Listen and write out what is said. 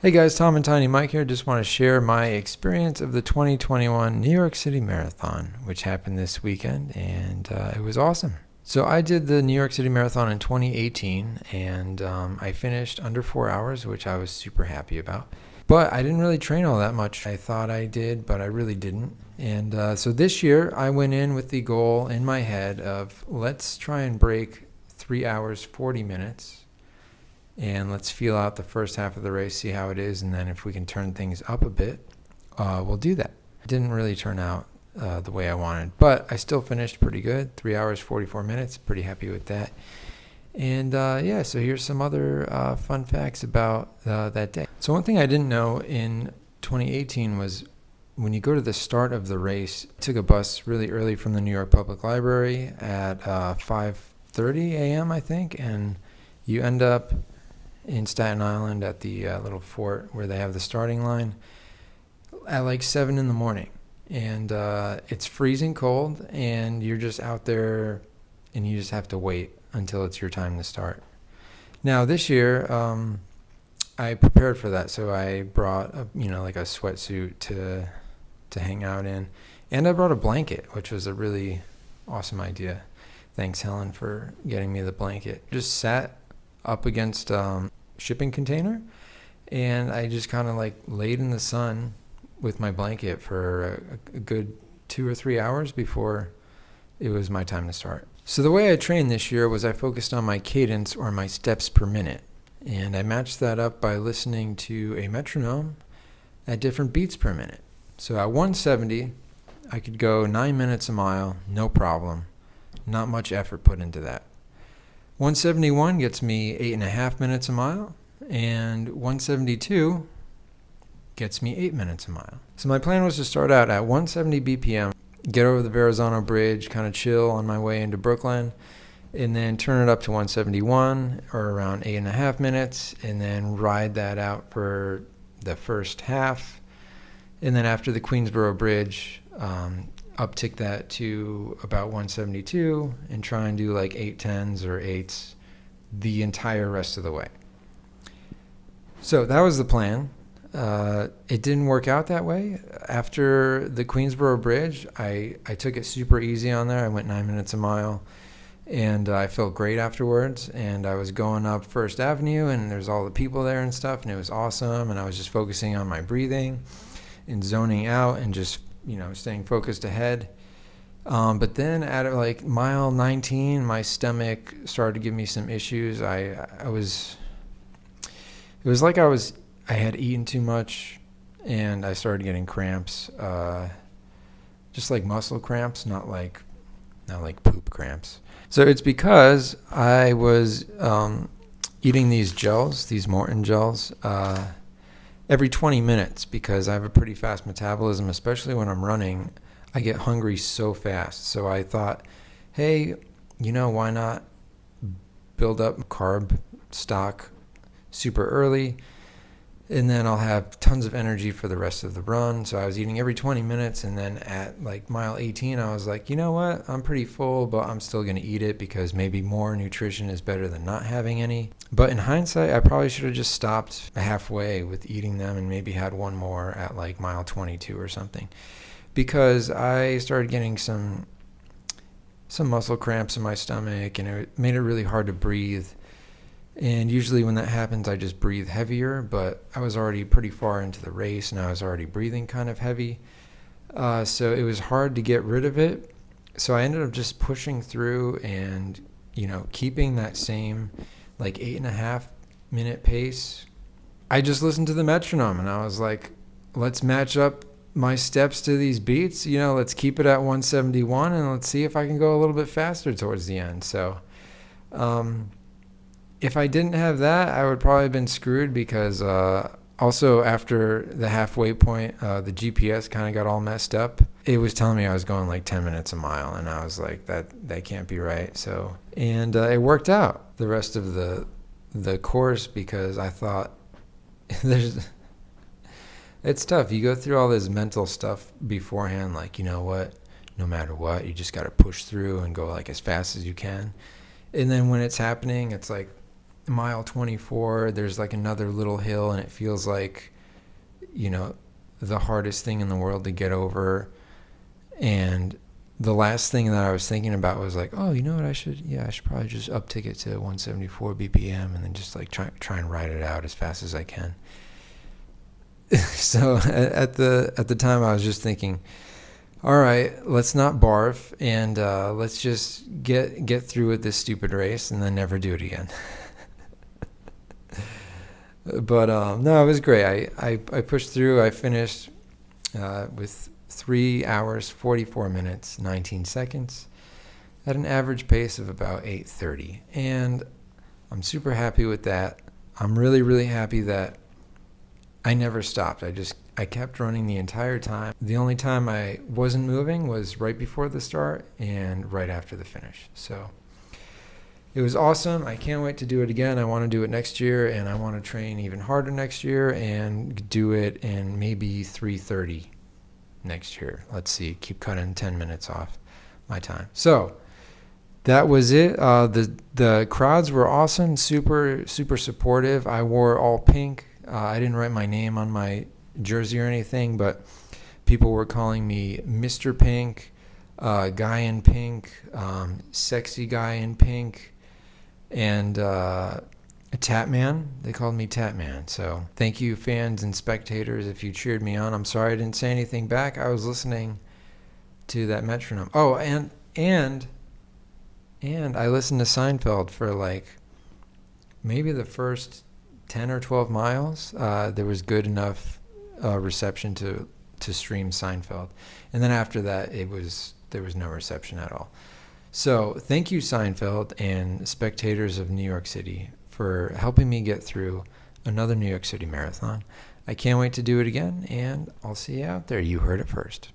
Hey guys, Tom and Tiny Mike here. Just want to share my experience of the 2021 New York City Marathon, which happened this weekend, and it was awesome. So I did the New York City Marathon in 2018, and I finished under 4 hours, which I was super happy about. But I didn't really train all that much. I thought I did, but I really didn't. And so this year, I went in with the goal in my head of let's try and break 3 hours, 40 minutes. And let's feel out the first half of the race, see how it is, and then if we can turn things up a bit, we'll do that. It didn't really turn out the way I wanted, but I still finished pretty good, 3 hours, 44 minutes, pretty happy with that. And so here's some other fun facts about that day. So one thing I didn't know in 2018 was when you go to the start of the race, I took a bus really early from the New York Public Library at 5:30 a.m., I think, and you end up in Staten Island at the little fort where they have the starting line at like 7 in the morning. And it's freezing cold, and you're just out there, and you just have to wait until it's your time to start. Now this year, I prepared for that, so I brought like a sweatsuit to hang out in, and I brought a blanket, which was a really awesome idea. Thanks, Helen, for getting me the blanket. Just sat up against shipping container, and I just kind of like laid in the sun with my blanket for a good 2 or 3 hours before it was my time to start. So the way I trained this year was I focused on my cadence, or my steps per minute, and I matched that up by listening to a metronome at different beats per minute. So at 170, I could go 9 minutes a mile, no problem. Not much effort put into that. 171 gets me 8.5 minutes a mile, and 172 gets me 8 minutes a mile. So my plan was to start out at 170 BPM, get over the Verrazano Bridge, kind of chill on my way into Brooklyn, and then turn it up to 171, or around 8.5 minutes, and then ride that out for the first half. And then after the Queensboro Bridge, uptick that to about 172 and try and do like 8:10s or 8s the entire rest of the way. So that was the plan. It didn't work out that way. After the Queensboro Bridge, I took it super easy on there. I went 9 minutes a mile, and I felt great afterwards. And I was going up First Avenue, and there's all the people there and stuff, and it was awesome. And I was just focusing on my breathing and zoning out and just staying focused ahead. But then at like mile 19, my stomach started to give me some issues. It was like I had eaten too much, and I started getting cramps, just like muscle cramps, not like poop cramps. So it's because I was eating these gels, these Morton gels, every 20 minutes, because I have a pretty fast metabolism, especially when I'm running. I get hungry so fast. So I thought, hey, why not build up carb stock super early, and then I'll have tons of energy for the rest of the run. So I was eating every 20 minutes, and then at like mile 18, I was like, you know what? I'm pretty full, but I'm still going to eat it because maybe more nutrition is better than not having any. But in hindsight, I probably should have just stopped halfway with eating them and maybe had one more at like mile 22 or something, because I started getting some muscle cramps in my stomach, and it made it really hard to breathe. And usually when that happens, I just breathe heavier, but I was already pretty far into the race, and I was already breathing kind of heavy. So it was hard to get rid of it. So I ended up just pushing through and, keeping that same like 8.5 minute pace. I just listened to the metronome, and I was like, let's match up my steps to these beats. Let's keep it at 171, and let's see if I can go a little bit faster towards the end. So, if I didn't have that, I would probably have been screwed, because also after the halfway point, the GPS kind of got all messed up. It was telling me I was going like 10 minutes a mile, and I was like, that can't be right. So, and it worked out the rest of the course, because I thought it's tough. You go through all this mental stuff beforehand, like, what, no matter what, you just got to push through and go like as fast as you can. And then when it's happening, it's like, mile 24, there's like another little hill, and it feels like, the hardest thing in the world to get over. And the last thing that I was thinking about was like, oh, you know what, I should probably just uptick it to 174 BPM and then just like try and ride it out as fast as I can. So at the time I was just thinking, all right, let's not barf, and let's just get through with this stupid race and then never do it again. But no, it was great. I pushed through. I finished with 3 hours, 44 minutes, 19 seconds at an average pace of about 8:30. And I'm super happy with that. I'm really, really happy that I never stopped. I kept running the entire time. The only time I wasn't moving was right before the start and right after the finish. So it was awesome. I can't wait to do it again. I want to do it next year, and I want to train even harder next year and do it in maybe 3:30 next year. Let's see. Keep cutting 10 minutes off my time. So that was it. The crowds were awesome, super, super supportive. I wore all pink. I didn't write my name on my jersey or anything, but people were calling me Mr. Pink, guy in pink, sexy guy in pink, and Tatman. They called me Tatman. So thank you, fans and spectators, if you cheered me on. I'm sorry I didn't say anything back. I was listening to that metronome. Oh, and I listened to Seinfeld for like maybe the first 10 or 12 miles. There was good enough reception to stream Seinfeld, and then after that there was no reception at all. So thank you, Seinfeld and spectators of New York City, for helping me get through another New York City Marathon. I can't wait to do it again, and I'll see you out there. You heard it first.